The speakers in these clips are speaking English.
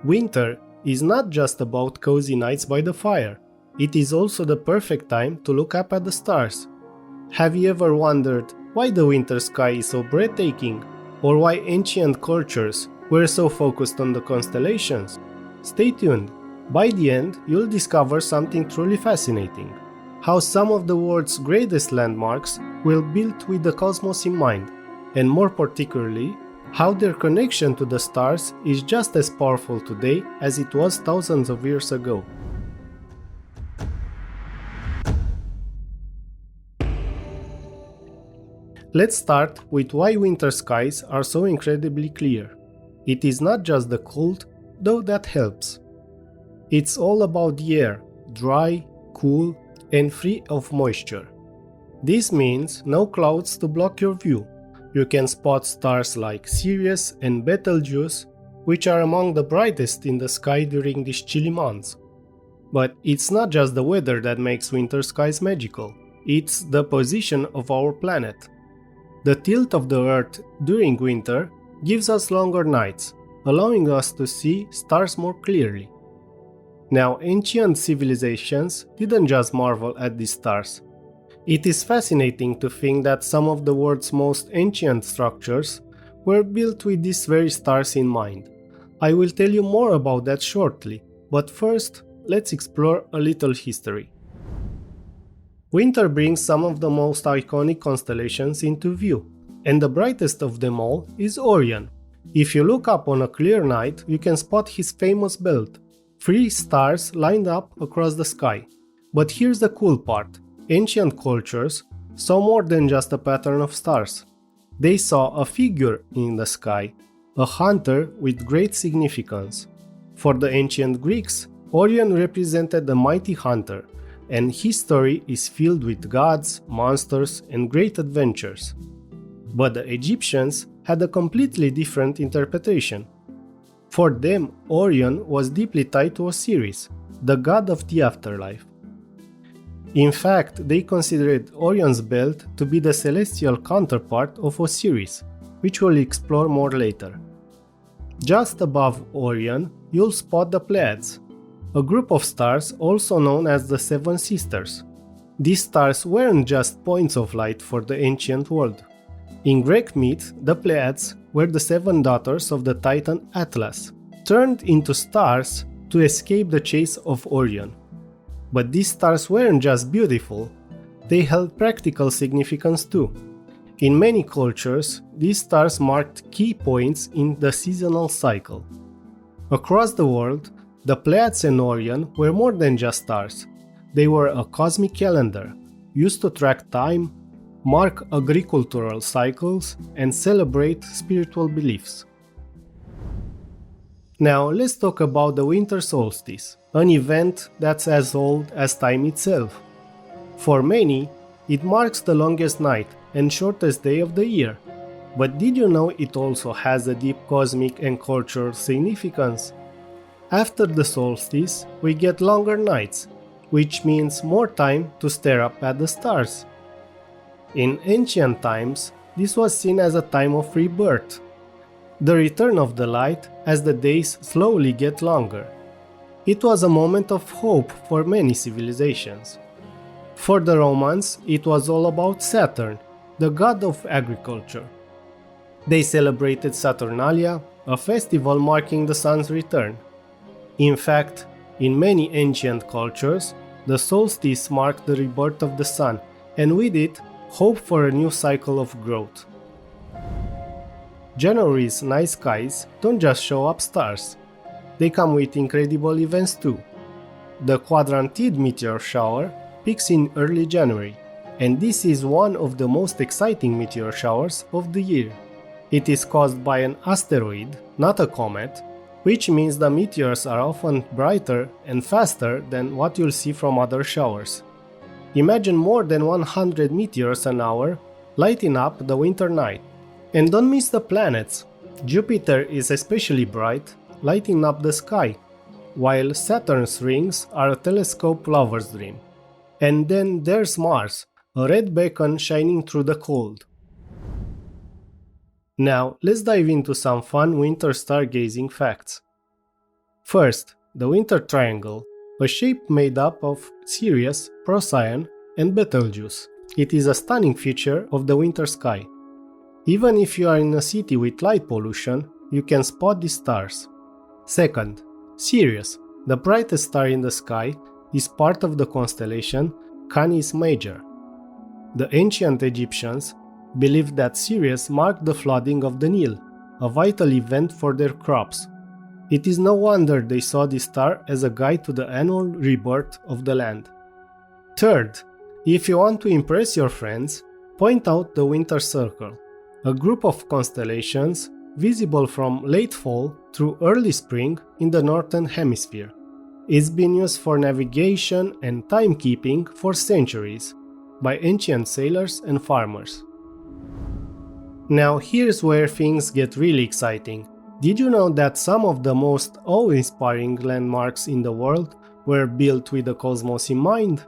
Winter is not just about cozy nights by the fire. It is also the perfect time to look up at the stars. Have you ever wondered why the winter sky is so breathtaking, or why ancient cultures were so focused on the constellations? Stay tuned. By the end, you'll discover something truly fascinating. How some of the world's greatest landmarks were built with the cosmos in mind, and more particularly, how their connection to the stars is just as powerful today as it was thousands of years ago. Let's start with why winter skies are so incredibly clear. It is not just the cold, though that helps. It's all about the air, dry, cool, and free of moisture. This means no clouds to block your view. You can spot stars like Sirius and Betelgeuse, which are among the brightest in the sky during these chilly months. But it's not just the weather that makes winter skies magical, it's the position of our planet. The tilt of the Earth during winter gives us longer nights, allowing us to see stars more clearly. Now, ancient civilizations didn't just marvel at these stars. It is fascinating to think that some of the world's most ancient structures were built with these very stars in mind. I will tell you more about that shortly, but first, let's explore a little history. Winter brings some of the most iconic constellations into view, and the brightest of them all is Orion. If you look up on a clear night, you can spot his famous belt, 3 stars lined up across the sky. But here's the cool part. Ancient cultures saw more than just a pattern of stars. They saw a figure in the sky, a hunter with great significance. For the ancient Greeks, Orion represented a mighty hunter, and his story is filled with gods, monsters, and great adventures. But the Egyptians had a completely different interpretation. For them, Orion was deeply tied to Osiris, the god of the afterlife. In fact, they considered Orion's belt to be the celestial counterpart of Osiris, which we'll explore more later. Just above Orion, you'll spot the Pleiades, a group of stars also known as the Seven Sisters. These stars weren't just points of light for the ancient world. In Greek myth, the Pleiades were the 7 daughters of the Titan Atlas, turned into stars to escape the chase of Orion. But these stars weren't just beautiful, they held practical significance too. In many cultures, these stars marked key points in the seasonal cycle. Across the world, the Pleiades and Orion were more than just stars. They were a cosmic calendar, used to track time, mark agricultural cycles, and celebrate spiritual beliefs. Now let's talk about the Winter Solstice, an event that's as old as time itself. For many, it marks the longest night and shortest day of the year. But did you know it also has a deep cosmic and cultural significance? After the solstice, we get longer nights, which means more time to stare up at the stars. In ancient times, this was seen as a time of rebirth, the return of the light as the days slowly get longer. It was a moment of hope for many civilizations. For the Romans, it was all about Saturn, the god of agriculture. They celebrated Saturnalia, a festival marking the sun's return. In fact, in many ancient cultures, the solstice marked the rebirth of the sun, and with it, hope for a new cycle of growth. January's night skies don't just show up stars. They come with incredible events too. The Quadrantid meteor shower peaks in early January, and this is one of the most exciting meteor showers of the year. It is caused by an asteroid, not a comet, which means the meteors are often brighter and faster than what you'll see from other showers. Imagine more than 100 meteors an hour lighting up the winter night. And don't miss the planets. Jupiter is especially bright, lighting up the sky, while Saturn's rings are a telescope lover's dream. And then there's Mars, a red beacon shining through the cold. Now, let's dive into some fun winter stargazing facts. First, the Winter Triangle, a shape made up of Sirius, Procyon, and Betelgeuse. It is a stunning feature of the winter sky. Even if you are in a city with light pollution, you can spot these stars. Second, Sirius, the brightest star in the sky, is part of the constellation Canis Major. The ancient Egyptians believed that Sirius marked the flooding of the Nile, a vital event for their crops. It is no wonder they saw this star as a guide to the annual rebirth of the land. Third, if you want to impress your friends, point out the Winter Circle, a group of constellations visible from late fall through early spring in the northern hemisphere. It's been used for navigation and timekeeping for centuries by ancient sailors and farmers. Now here's where things get really exciting. Did you know that some of the most awe-inspiring landmarks in the world were built with the cosmos in mind?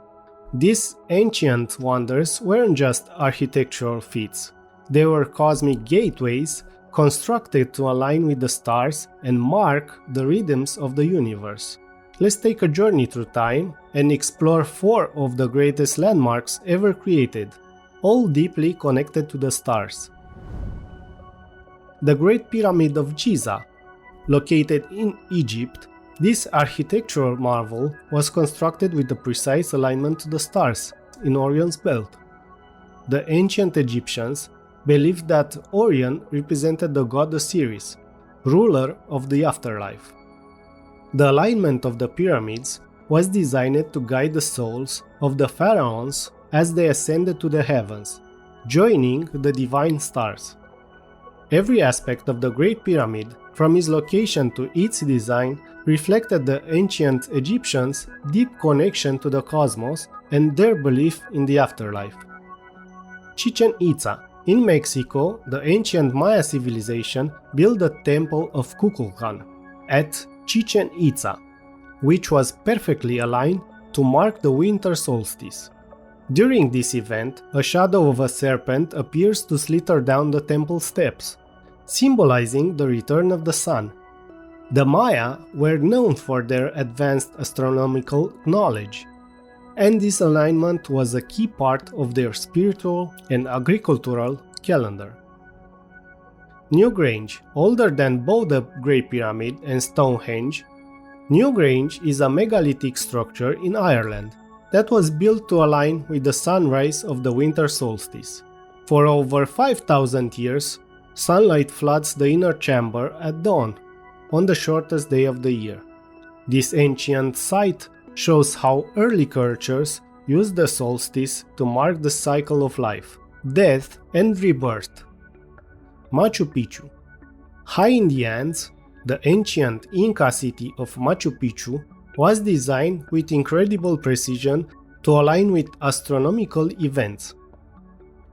These ancient wonders weren't just architectural feats. They were cosmic gateways constructed to align with the stars and mark the rhythms of the universe. Let's take a journey through time and explore 4 of the greatest landmarks ever created, all deeply connected to the stars. The Great Pyramid of Giza. Located in Egypt, this architectural marvel was constructed with a precise alignment to the stars in Orion's belt. The ancient Egyptians believed that Orion represented the god Osiris, ruler of the afterlife. The alignment of the pyramids was designed to guide the souls of the pharaohs as they ascended to the heavens, joining the divine stars. Every aspect of the Great Pyramid, from its location to its design, reflected the ancient Egyptians' deep connection to the cosmos and their belief in the afterlife. Chichen Itza. In Mexico, the ancient Maya civilization built the temple of Kukulkan at Chichen Itza, which was perfectly aligned to mark the winter solstice. During this event, a shadow of a serpent appears to slither down the temple steps, symbolizing the return of the sun. The Maya were known for their advanced astronomical knowledge, and this alignment was a key part of their spiritual and agricultural calendar. Newgrange, older than both the Great Pyramid and Stonehenge, Newgrange is a megalithic structure in Ireland that was built to align with the sunrise of the winter solstice. For over 5,000 years, sunlight floods the inner chamber at dawn, on the shortest day of the year. This ancient site shows how early cultures used the solstice to mark the cycle of life, death, and rebirth. Machu Picchu. High in the Andes, the ancient Inca city of Machu Picchu was designed with incredible precision to align with astronomical events.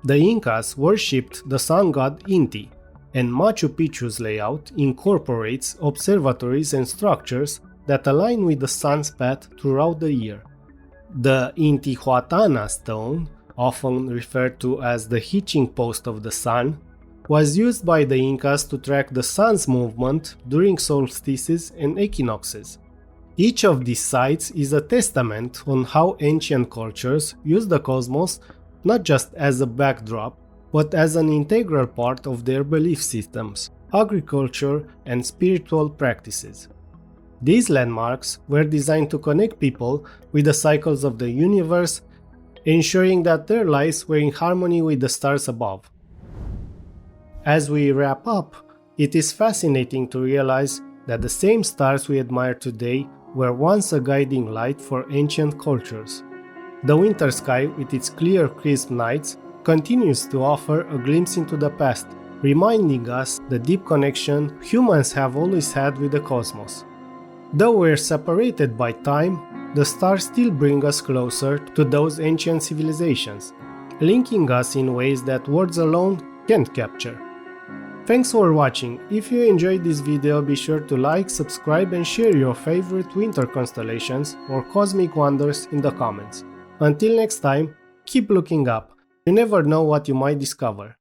The Incas worshipped the sun god Inti, and Machu Picchu's layout incorporates observatories and structures that align with the sun's path throughout the year. The Intihuatana stone, often referred to as the hitching post of the sun, was used by the Incas to track the sun's movement during solstices and equinoxes. Each of these sites is a testament on how ancient cultures used the cosmos not just as a backdrop, but as an integral part of their belief systems, agriculture, and spiritual practices. These landmarks were designed to connect people with the cycles of the universe, ensuring that their lives were in harmony with the stars above. As we wrap up, it is fascinating to realize that the same stars we admire today were once a guiding light for ancient cultures. The winter sky, with its clear, crisp nights, continues to offer a glimpse into the past, reminding us the deep connection humans have always had with the cosmos. Though we're separated by time, the stars still bring us closer to those ancient civilizations, linking us in ways that words alone can't capture. Thanks for watching. If you enjoyed this video, be sure to like, subscribe, and share your favorite winter constellations or cosmic wonders in the comments. Until next time, keep looking up. You never know what you might discover.